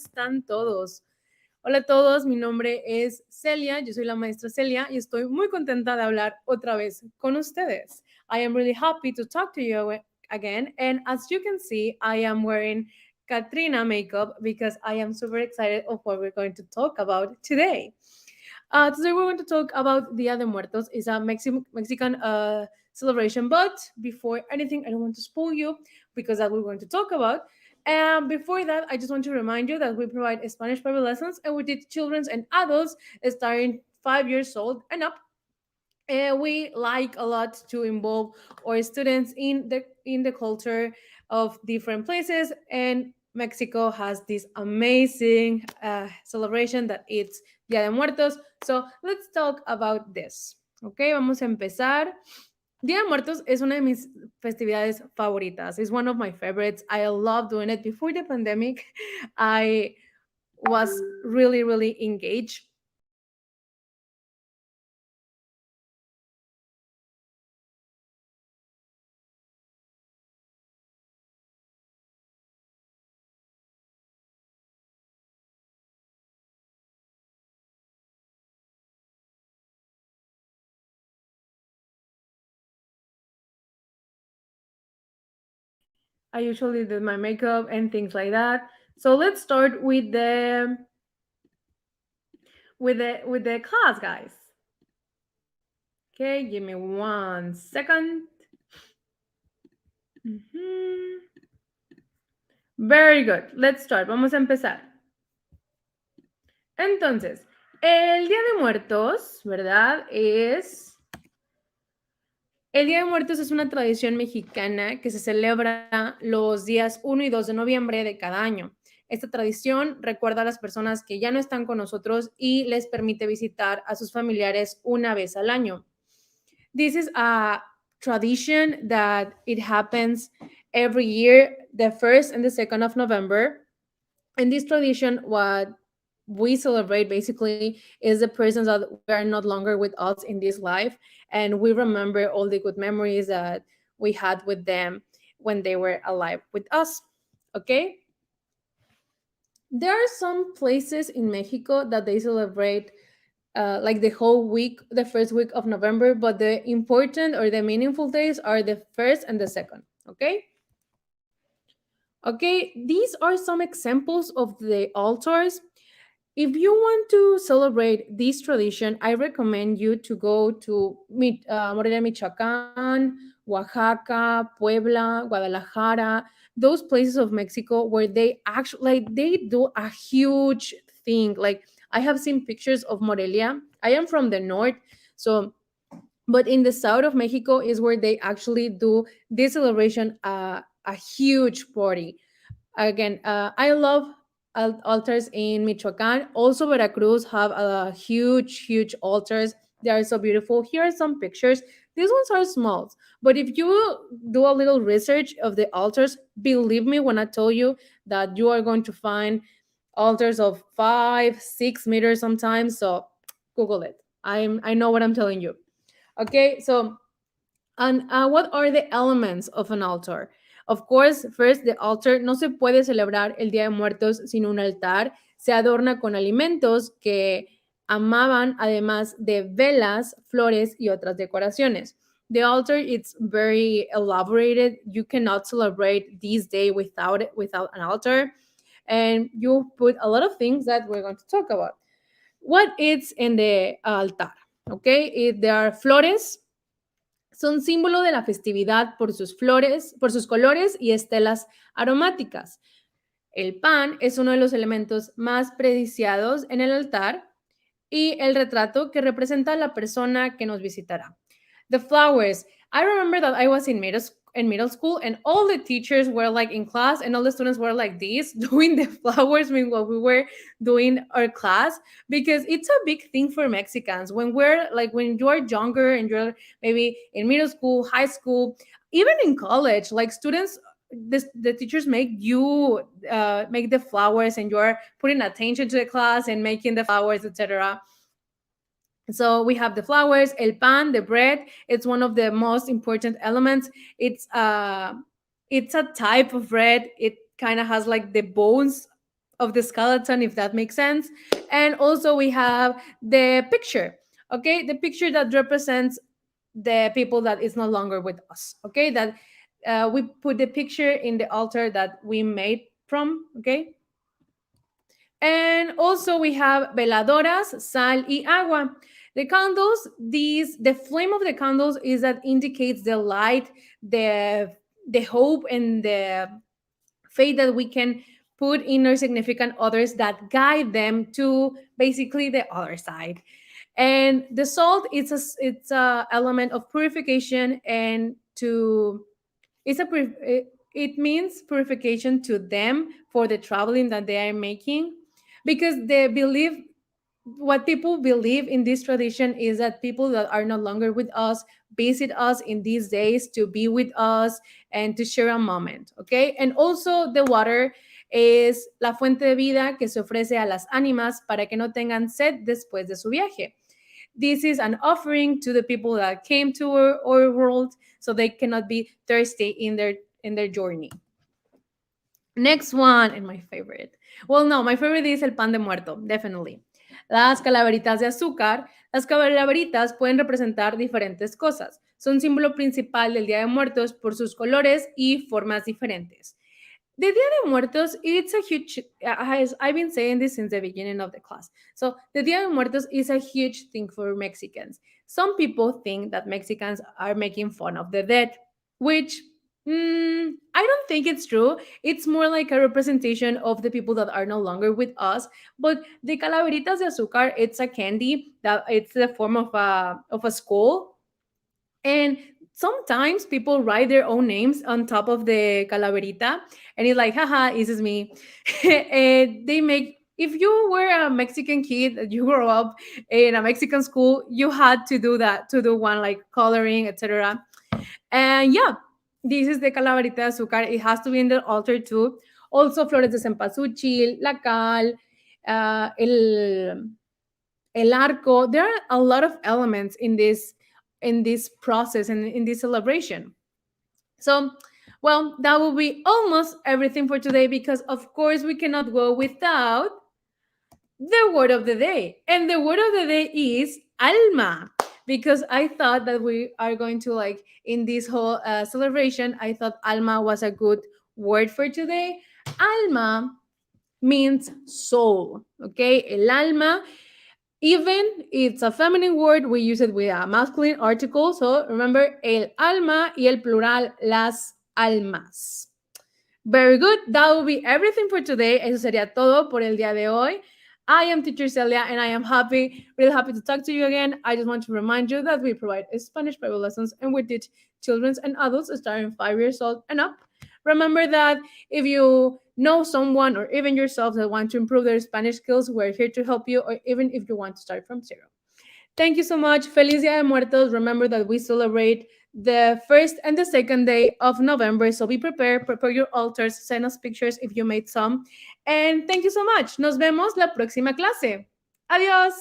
están todos? Hola a todos, mi nombre es Celia, yo soy la maestra Celia y estoy muy contenta de hablar otra vez con ustedes. I am really happy to talk to you again, and as you can see, I am wearing Katrina makeup because I am super excited of what we're going to talk about today. Today we're going to talk about Dia de Muertos. It's a Mexican celebration, but before anything, I don't want to spoil you because that we're going to talk about. And before that, I just want to remind you that we provide Spanish private lessons and we teach children and adults starting 5 years old and up. And we like a lot to involve our students in the culture of different places, and Mexico has this amazing celebration that it's Dia de Muertos. So let's talk about this. Okay, vamos a empezar. Dia de Muertos es una de mis festividades favoritas. It's one of my favorites. I love doing it. Before the pandemic, I was really, really engaged. I usually do my makeup and things like that. So let's start with the class, guys. Okay, give me 1 second. Very good. Let's start. Vamos a empezar. Entonces, el Día de Muertos, ¿verdad? El Día de Muertos es una tradición mexicana que se celebra los días 1 y 2 de noviembre de cada año. Esta tradición recuerda a las personas que ya no están con nosotros y les permite visitar a sus familiares una vez al año. This is a tradition that it happens every year, the 1st and the 2nd of November. And this tradition, what we celebrate basically is the persons that are not longer with us in this life, and we remember all the good memories that we had with them when they were alive with us. Okay, there are some places in Mexico that they celebrate like the whole week, the first week of November, but the important or the meaningful days are the 1st and the 2nd. Okay. Okay, these are some examples of the altars. If you want to celebrate this tradition, I recommend you to go to Morelia, Michoacán, Oaxaca, Puebla, Guadalajara, those places of Mexico where they actually like they do a huge thing. Like I have seen pictures of Morelia. I am from the north, so but in the south of Mexico is where they actually do this celebration, a huge party. Again, I love altars in Michoacan. Also, Veracruz have huge altars. They are so beautiful. Here are some pictures. These ones are small, but if you do a little research of the altars, believe me when I tell you that you are going to find altars of 5, 6 meters sometimes. So Google it. I know what I'm telling you. Okay, so and what are the elements of an altar? Of course, first, the altar. No se puede celebrar el Día de Muertos sin un altar. Se adorna con alimentos que amaban, además de velas, flores y otras decoraciones. The altar, it's very elaborated. You cannot celebrate this day without an altar. And you put a lot of things that we're going to talk about. What is in the altar? Okay, there are flores. Son símbolo de la festividad por sus flores, por sus colores y estelas aromáticas. El pan es uno de los elementos más preciados en el altar y el retrato que representa a la persona que nos visitará. The flowers. I remember that I was in middle school and all the teachers were like in class and all the students were like this doing the flowers while we were doing our class, because it's a big thing for Mexicans when you're younger and you're maybe in middle school, high school, even in college, like students, the teachers make you make the flowers and you're putting attention to the class and making the flowers, etc. So we have the flowers, el pan, the bread. It's one of the most important elements. It's a type of bread. It kind of has like the bones of the skeleton, if that makes sense. And also we have the picture, okay, the picture that represents the people that is no longer with us, okay, that we put the picture in the altar that we made from, okay. And also we have veladoras, sal y agua. The candles, these the flame of the candles is that indicates the light, the hope and the faith that we can put in our significant others that guide them to basically the other side. And the salt, it's a element of purification, and to it means purification to them for the traveling that they are making, because they believe, what people believe in this tradition is that people that are no longer with us visit us in these days to be with us and to share a moment, okay. And also the water es la fuente de vida que se ofrece a las ánimas para que no tengan sed después de su viaje. This is an offering to the people that came to our world so they cannot be thirsty in their journey. Next one, and my favorite. Well, no, my favorite is el pan de muerto, definitely. Las calaveritas de azúcar. Las calaveritas pueden representar diferentes cosas. Son símbolo principal del Día de Muertos por sus colores y formas diferentes. The Dia de Muertos, it's a huge, I've been saying this since the beginning of the class. So the Dia de Muertos is a huge thing for Mexicans. Some people think that Mexicans are making fun of the dead, which I don't think it's true. It's more like a representation of the people that are no longer with us. But the calaveritas de azúcar, it's a candy that it's the form of a skull, and sometimes people write their own names on top of the calaverita, and it's like, haha, this is me. And they make, if you were a Mexican kid, you grew up in a Mexican school, you had to do that, to do one like coloring, etc. And yeah, this is the calaverita de azúcar. It has to be in the altar too. Also, flores de cempasúchil, la cal, el arco. There are a lot of elements in this process and in this celebration. So, well, that will be almost everything for today, because of course we cannot go without the word of the day. And the word of the day is alma, because I thought that we are going to, like, in this whole celebration, I thought alma was a good word for today. Alma means soul, okay? El alma, even it's a feminine word, we use it with a masculine article. So remember, el alma y el plural, las almas. Very good. That will be everything for today. Eso sería todo por el día de hoy. I am Teacher Celia, and I am really happy to talk to you again. I just want to remind you that we provide Spanish Bible lessons, and we teach children and adults starting 5 years old and up. Remember that if you know someone or even yourself that want to improve their Spanish skills, we're here to help you, or even if you want to start from zero. Thank you so much. Feliz Dia de Muertos. Remember that we celebrate the first and the second day of November. So be prepared, prepare your altars, send us pictures if you made some. And thank you so much. Nos vemos la próxima clase. Adiós.